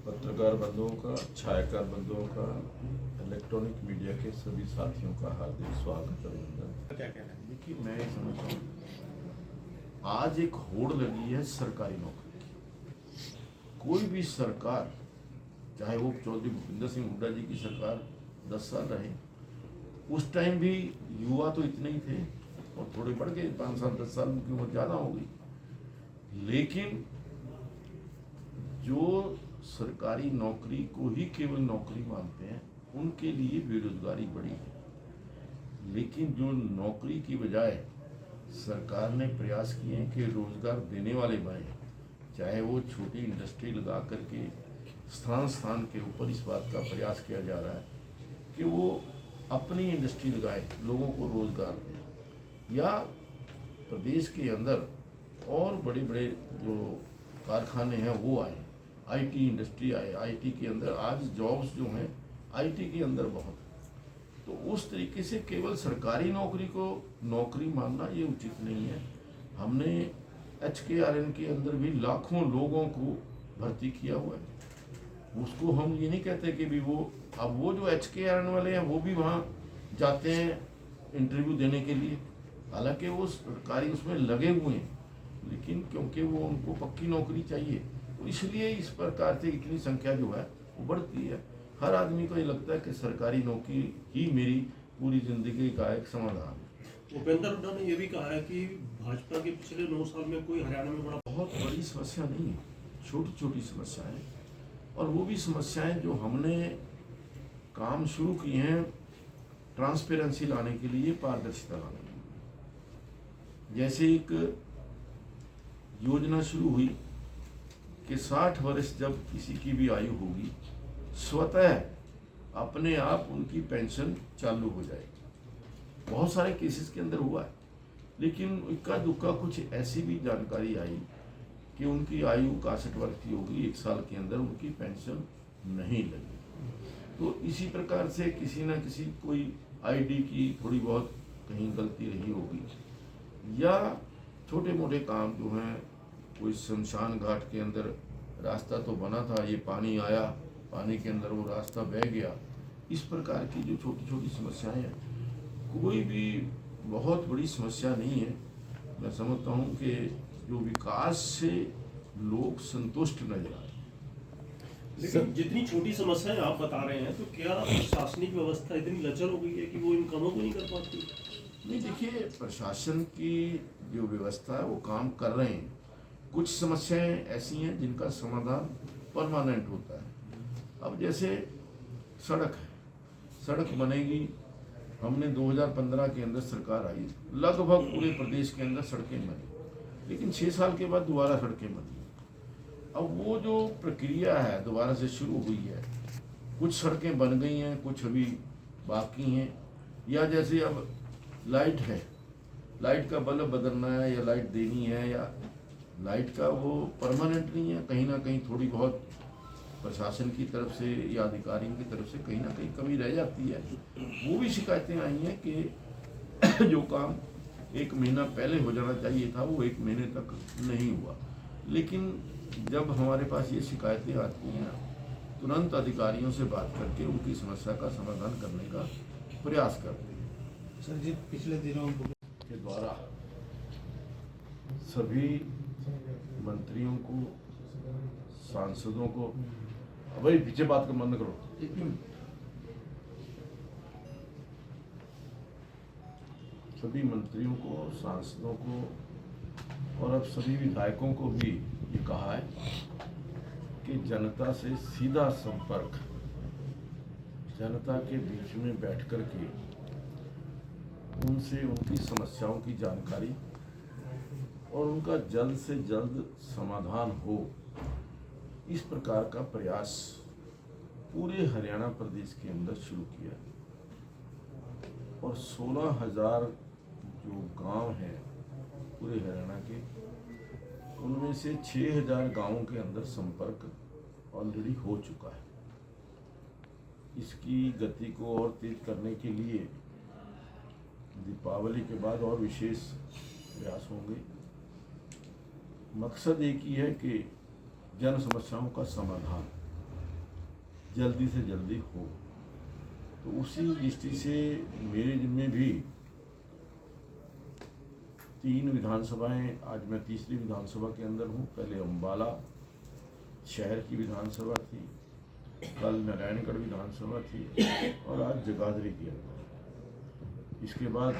पत्रकार बंधुओं का, छायाकार बंधुओं का, इलेक्ट्रॉनिक मीडिया के सभी साथियों का हार्दिक स्वागत अभिनंदन। क्या कहना है? देखिए, मैं ये समझता हूँ आज एक होड़ लगी है सरकारी नौकरी की। कोई भी सरकार, चाहे वो चौधरी भूपेंद्र सिंह हुड्डा जी की सरकार 10 साल रहे, उस टाइम भी युवा तो इतने ही थे और थोड़े बढ़ गए, 5 साल 10 साल उनकी उम्र ज़्यादा हो गई। लेकिन जो सरकारी नौकरी को ही केवल नौकरी मानते हैं, उनके लिए बेरोजगारी बढ़ी है। लेकिन जो नौकरी की बजाय सरकार ने प्रयास किए हैं कि रोजगार देने वाले बने, चाहे वो छोटी इंडस्ट्री लगा करके स्थान स्थान के ऊपर इस बात का प्रयास किया जा रहा है कि वो अपनी इंडस्ट्री लगाए, लोगों को रोजगार दें, या प्रदेश के अंदर और बड़े बड़े जो कारखाने हैं वो आए, आईटी इंडस्ट्री आए। आईटी के अंदर आज जॉब्स जो हैं आईटी के अंदर बहुत है। तो उस तरीके से केवल सरकारी नौकरी को नौकरी मानना ये उचित नहीं है। हमने HKRN के अंदर भी लाखों लोगों को भर्ती किया हुआ है। उसको हम ये नहीं कहते कि भी वो, अब वो जो HKRN वाले हैं वो भी वहाँ जाते हैं इंटरव्यू देने के लिए, हालांकि वो सरकारी उसमें लगे हुए हैं, लेकिन क्योंकि वो उनको पक्की नौकरी चाहिए, तो इसलिए इस प्रकार से इतनी संख्या जो है वो बढ़ती है। हर आदमी को ये लगता है कि सरकारी नौकरी ही मेरी पूरी जिंदगी का एक समाधान है। भूपेंद्र हुड्डा ने यह भी कहा है कि भाजपा के पिछले 9 साल में कोई हरियाणा में बहुत बड़ी समस्या नहीं है, छोटी छोटी समस्याएं, और वो भी समस्याएं जो हमने काम शुरू किए हैं ट्रांसपेरेंसी लाने के लिए, पारदर्शिता लाने के लिए। जैसे एक योजना शुरू हुई कि 60 वर्ष जब किसी की भी आयु होगी, स्वतः अपने आप उनकी पेंशन चालू हो जाएगी। बहुत सारे केसेस के अंदर हुआ है, लेकिन इक्का दुक्का कुछ ऐसी भी जानकारी आई कि उनकी आयु 61 वर्ष की होगी, 1 साल के अंदर उनकी पेंशन नहीं लगी। तो इसी प्रकार से किसी न किसी कोई आईडी की थोड़ी बहुत कहीं गलती रही होगी, या छोटे मोटे काम जो हैं, कोई शमशान घाट के अंदर रास्ता तो बना था, ये पानी आया, पानी के अंदर वो रास्ता बह गया। इस प्रकार की जो छोटी छोटी समस्याएं हैं, कोई भी बहुत बड़ी समस्या नहीं है। मैं समझता हूँ कि जो विकास से लोग संतुष्ट नजर आए। लेकिन जितनी छोटी समस्याएं आप बता रहे हैं, तो क्या प्रशासनिक व्यवस्था इतनी लचर हो गई है कि वो इन कामों को नहीं कर पाती? नहीं, देखिए, प्रशासन की जो व्यवस्था है वो काम कर रहे हैं। कुछ समस्याएं ऐसी हैं जिनका समाधान परमानेंट होता है। अब जैसे सड़क है, सड़क बनेगी, हमने 2015 के अंदर सरकार आई, लगभग पूरे प्रदेश के अंदर सड़कें बनी, लेकिन 6 साल के बाद दोबारा सड़कें बनी। अब वो जो प्रक्रिया है दोबारा से शुरू हुई है, कुछ सड़कें बन गई हैं, कुछ अभी बाकी हैं। या जैसे अब लाइट है, लाइट का बल्ब बदलना है या लाइट देनी है, या लाइट का वो परमानेंट नहीं है, कहीं ना कहीं थोड़ी बहुत प्रशासन की तरफ से या अधिकारियों की तरफ से कहीं ना कहीं कमी रह जाती है। वो भी शिकायतें आई हैं कि जो काम 1 महीना पहले हो जाना चाहिए था वो 1 महीने तक नहीं हुआ। लेकिन जब हमारे पास ये शिकायतें आती हैं, तुरंत अधिकारियों से बात करके उनकी समस्या का समाधान करने का प्रयास करते हैं। सर जी, पिछले दिनों के द्वारा सभी मंत्रियों को, सांसदों को, भाई पीछे बात का मन न करो, सभी मंत्रियों को, सांसदों को और अब सभी विधायकों को भी ये कहा है कि जनता से सीधा संपर्क, जनता के बीच में बैठ कर के उनसे उनकी समस्याओं की जानकारी और उनका जल्द से जल्द समाधान हो, इस प्रकार का प्रयास पूरे हरियाणा प्रदेश के अंदर शुरू किया। और 16,000 जो गांव हैं पूरे हरियाणा के, उनमें से 6,000 गांवों के अंदर संपर्क ऑलरेडी हो चुका है। इसकी गति को और तेज करने के लिए दीपावली के बाद और विशेष प्रयास होंगे। मकसद एक ही है कि जन समस्याओं का समाधान जल्दी से जल्दी हो। तो उसी दृष्टि से मेरे जिम्मे भी 3 विधानसभाएं, आज मैं तीसरी विधानसभा के अंदर हूँ। पहले अम्बाला शहर की विधानसभा थी, कल नारायणगढ़ विधानसभा थी और आज जगाधरी की अंदर। इसके बाद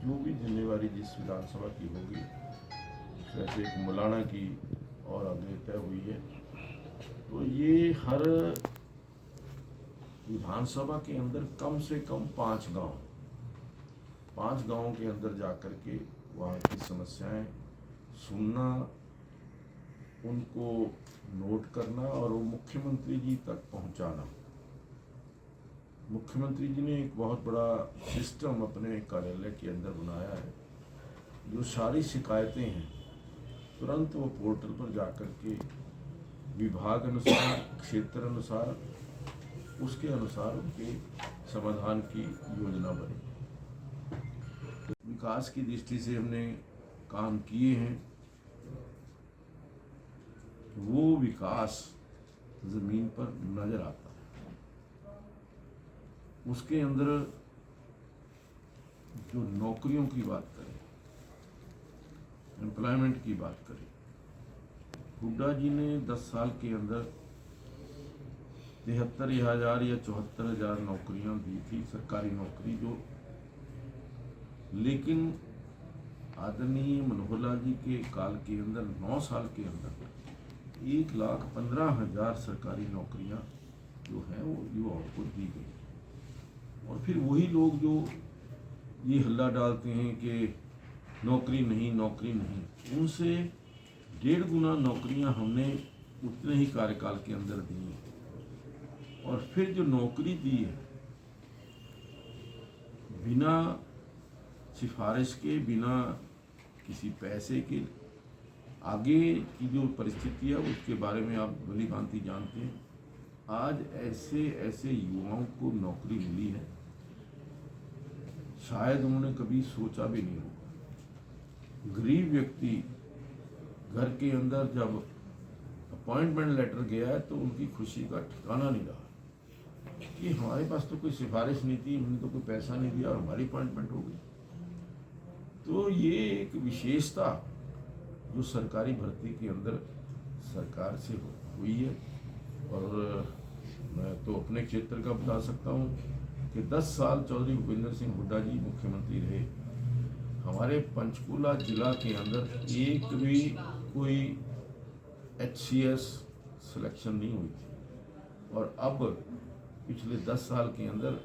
जो भी जिम्मेवारी जिस विधानसभा की होगी, जैसे एक मुलाना की और आगे तय हुई है, तो ये हर विधानसभा के अंदर कम से कम 5 गांवों के अंदर जाकर के वहाँ की समस्याएं सुनना, उनको नोट करना और वो मुख्यमंत्री जी तक पहुंचाना। मुख्यमंत्री जी ने एक बहुत बड़ा सिस्टम अपने कार्यालय के अंदर बनाया है, जो सारी शिकायतें हैं तुरंत वो पोर्टल पर जाकर के विभाग अनुसार, क्षेत्र अनुसार, उसके अनुसार उनके समाधान की योजना बनी। विकास की दृष्टि से हमने काम किए हैं, वो विकास जमीन पर नजर आता है। उसके अंदर जो नौकरियों की बात करें, एम्प्लॉयमेंट की बात करें, हुड्डा जी ने 10 साल के अंदर 73,000 या 74,000 नौकरियां दी थी, सरकारी नौकरी जो। लेकिन आदरणीय मनोहर लाल जी के काल के अंदर 9 साल के अंदर 1,15,000 सरकारी नौकरियां जो हैं वो युवाओं को दी गई। और फिर वही लोग जो ये हल्ला डालते हैं कि नौकरी नहीं, उनसे 1.5 गुना नौकरियां हमने उतने ही कार्यकाल के अंदर दी हैं। और फिर जो नौकरी दी है, बिना सिफारिश के, बिना किसी पैसे के, आगे की जो परिस्थिति है उसके बारे में आप भली भांति जानते हैं। आज ऐसे ऐसे युवाओं को नौकरी मिली है, शायद उन्होंने कभी सोचा भी नहीं होगा। गरीब व्यक्ति घर के अंदर जब अपॉइंटमेंट लेटर गया है तो उनकी खुशी का ठिकाना नहीं रहा कि हमारे पास तो कोई सिफारिश नहीं थी, हमने तो कोई पैसा नहीं दिया और हमारी अपॉइंटमेंट हो गई। तो ये एक विशेषता जो सरकारी भर्ती के अंदर सरकार से हुई है। और मैं तो अपने क्षेत्र का बता सकता हूँ कि 10 साल चौधरी भूपेंद्र सिंह हुड्डा जी मुख्यमंत्री रहे, हमारे पंचकुला जिला के अंदर एक भी कोई HCS सिलेक्शन नहीं हुई थी। और अब पिछले 10 साल के अंदर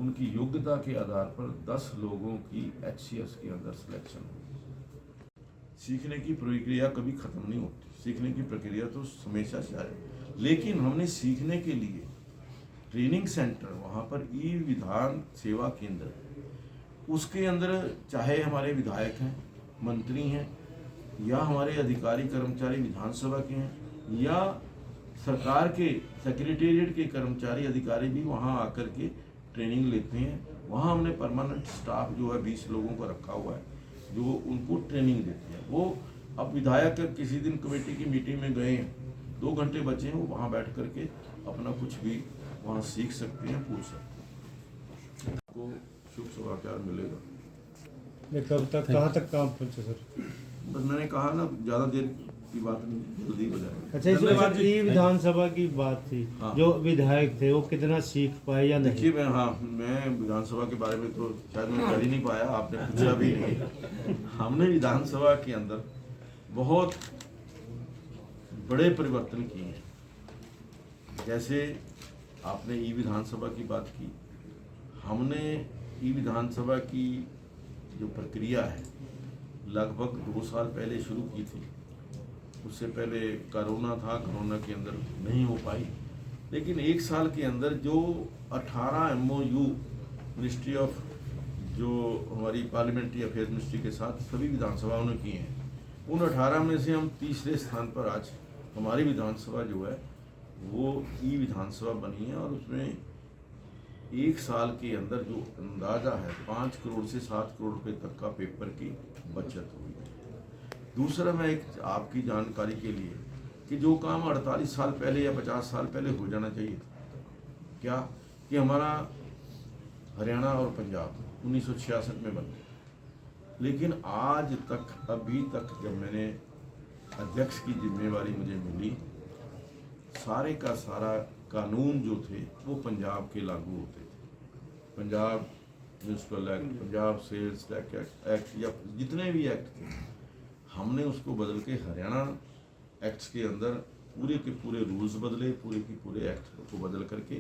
उनकी योग्यता के आधार पर 10 लोगों की HCS के अंदर सिलेक्शन हुई। सीखने की प्रक्रिया कभी खत्म नहीं होती, सीखने की प्रक्रिया तो हमेशा जारी। लेकिन हमने सीखने के लिए ट्रेनिंग सेंटर, वहाँ पर ई विधान सेवा केंद्र, उसके अंदर चाहे हमारे विधायक हैं, मंत्री हैं, या हमारे अधिकारी कर्मचारी विधानसभा के हैं, या सरकार के सेक्रेटेरिएट के कर्मचारी अधिकारी भी वहाँ आकर के ट्रेनिंग लेते हैं। वहाँ हमने परमानेंट स्टाफ जो है 20 लोगों को रखा हुआ है जो उनको ट्रेनिंग देते हैं। वो अब विधायक किसी दिन कमेटी की मीटिंग में गए हैं, 2 घंटे बचे हैं, वो वहाँ बैठ करके अपना कुछ भी वहाँ सीख सकते हैं, पूछ सकते हैं। आपको शुभ समाचार मिलेगा। कब तक, कहाँ तक काम पहुँचे सर? बस मैंने कहा ना, ज़्यादा देर की बात नहीं, जल्दी हो जाएगा। अच्छा, इसमें ये विधानसभा की बात थी। हाँ। जो विधायक थे वो कितना सीख पाए या नहीं? देखिए, मैं विधानसभा के बारे में तो शायद मैं कर ही नहीं पाया, आपने पूछा भी नहीं। हमने विधानसभा के अंदर बहुत बड़े परिवर्तन किए हैं। जैसे आपने ई विधानसभा की बात की, हमने ई विधानसभा की जो प्रक्रिया है लगभग 2 साल पहले शुरू की थी। उससे पहले कोरोना था, कोरोना के अंदर नहीं हो पाई। लेकिन 1 साल के अंदर जो 18 MOU मिनिस्ट्री ऑफ, जो हमारी पार्लियामेंट्री अफेयर्स मिनिस्ट्री के साथ सभी विधानसभाओं ने किए हैं, उन 18 में से हम तीसरे स्थान पर आज हमारी विधानसभा जो है वो ई विधानसभा बनी है। और उसमें 1 साल के अंदर जो अंदाज़ा है 5 करोड़ से 7 करोड़ रुपए तक का पेपर की बचत हुई है। दूसरा, मैं एक आपकी जानकारी के लिए कि जो काम 48 साल पहले या 50 साल पहले हो जाना चाहिए था। क्या कि हमारा हरियाणा और पंजाब 1966 में बन गया, लेकिन आज तक अभी तक जब मैंने अध्यक्ष की जिम्मेवारी मुझे मिली, सारे का सारा कानून जो थे वो पंजाब के लागू होते थे। Punjab municipal act, Punjab sales tax act या जितने भी एक्ट थे, हमने उसको बदल के हरियाणा एक्ट्स के अंदर पूरे के पूरे रूल्स बदले, पूरे के पूरे एक्ट को बदल करके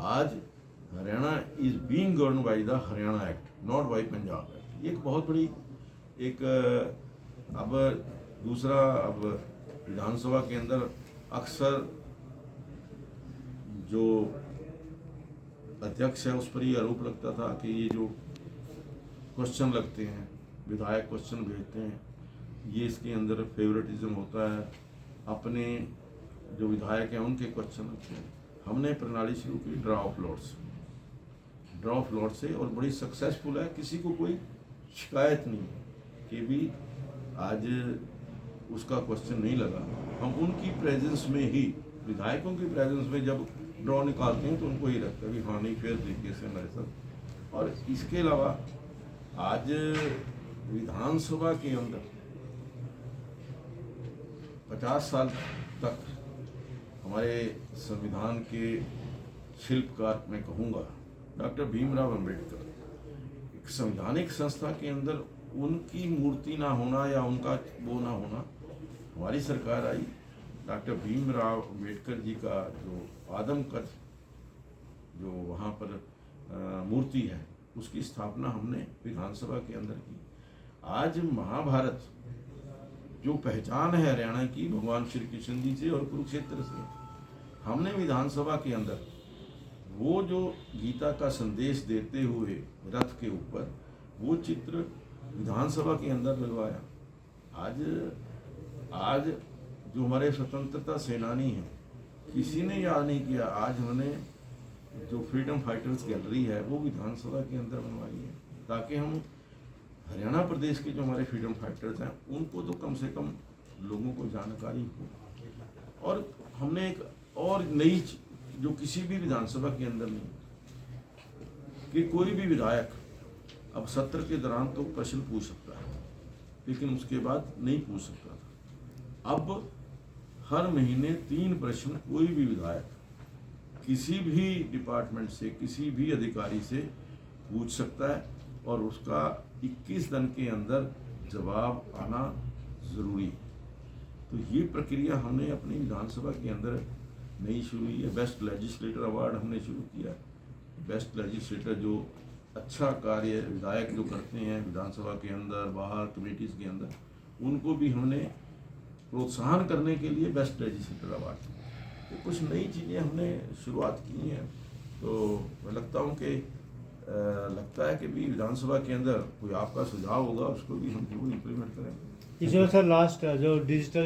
आज Haryana is being govern by the Haryana act, not by Punjab act. ये एक बहुत बड़ी एक अब दूसरा, अब विधानसभा के अंदर अक्सर जो अध्यक्ष है उस पर ये आरोप लगता था कि ये जो क्वेश्चन लगते हैं, विधायक क्वेश्चन भेजते हैं, ये इसके अंदर फेवरेटिज्म होता है, अपने जो विधायक हैं उनके क्वेश्चन लगते हैं। हमने प्रणाली शुरू की ड्रॉप लॉट से और बड़ी सक्सेसफुल है, किसी को कोई शिकायत नहीं है कि भी आज उसका क्वेश्चन नहीं लगा। हम उनकी प्रेजेंस में ही, विधायकों की प्रेजेंस में जब ड्रॉ निकालते हैं तो उनको ही लगता है कि हाँ नहीं फेयर तरीके से हमारे साथ। और इसके अलावा आज विधानसभा के अंदर 50 साल तक हमारे संविधान के शिल्पकार मैं कहूँगा डॉक्टर भीमराव अंबेडकर, एक संवैधानिक संस्था के अंदर उनकी मूर्ति ना होना या उनका वो ना होना, हमारी सरकार आई, डॉक्टर भीमराव अंबेडकर जी का जो आदमकद जो वहाँ पर मूर्ति है उसकी स्थापना हमने विधानसभा के अंदर की। आज महाभारत जो पहचान है हरियाणा की भगवान श्री कृष्ण जी से और कुरुक्षेत्र से, हमने विधानसभा के अंदर वो जो गीता का संदेश देते हुए रथ के ऊपर वो चित्र विधानसभा के अंदर लगवाया। आज जो हमारे स्वतंत्रता सेनानी हैं, किसी ने याद नहीं किया, आज हमने जो फ्रीडम फाइटर्स गैलरी है वो विधानसभा के अंदर बनवाई है, ताकि हम हरियाणा प्रदेश के जो हमारे फ्रीडम फाइटर्स हैं उनको तो कम से कम लोगों को जानकारी हो। और हमने एक और नई जो किसी भी विधानसभा के अंदर नहीं, कि कोई भी विधायक अब सत्र के दौरान तो प्रश्न पूछ सकता है, लेकिन उसके बाद नहीं पूछ सकता था। अब हर महीने 3 प्रश्न कोई भी विधायक किसी भी डिपार्टमेंट से, किसी भी अधिकारी से पूछ सकता है और उसका 21 दिन के अंदर जवाब आना जरूरी है। तो ये प्रक्रिया हमने अपनी विधानसभा के अंदर नई शुरू की है। बेस्ट लेजिस्लेटर अवार्ड हमने शुरू किया। बेस्ट लेजिस्लेटर जो अच्छा कार्य विधायक जो करते हैं विधानसभा के अंदर, बाहर, कमेटीज के अंदर, उनको भी हमने प्रोत्साहन करने के लिए बेस्ट लेजिस्लेटर अवार्ड। तो कुछ नई चीज़ें हमने शुरुआत की हैं। तो मैं लगता है कि भी विधानसभा के अंदर कोई आपका सुझाव होगा, उसको भी हम जरूर इम्प्लीमेंट करेंगे। इसमें सर लास्ट जो डिजिटल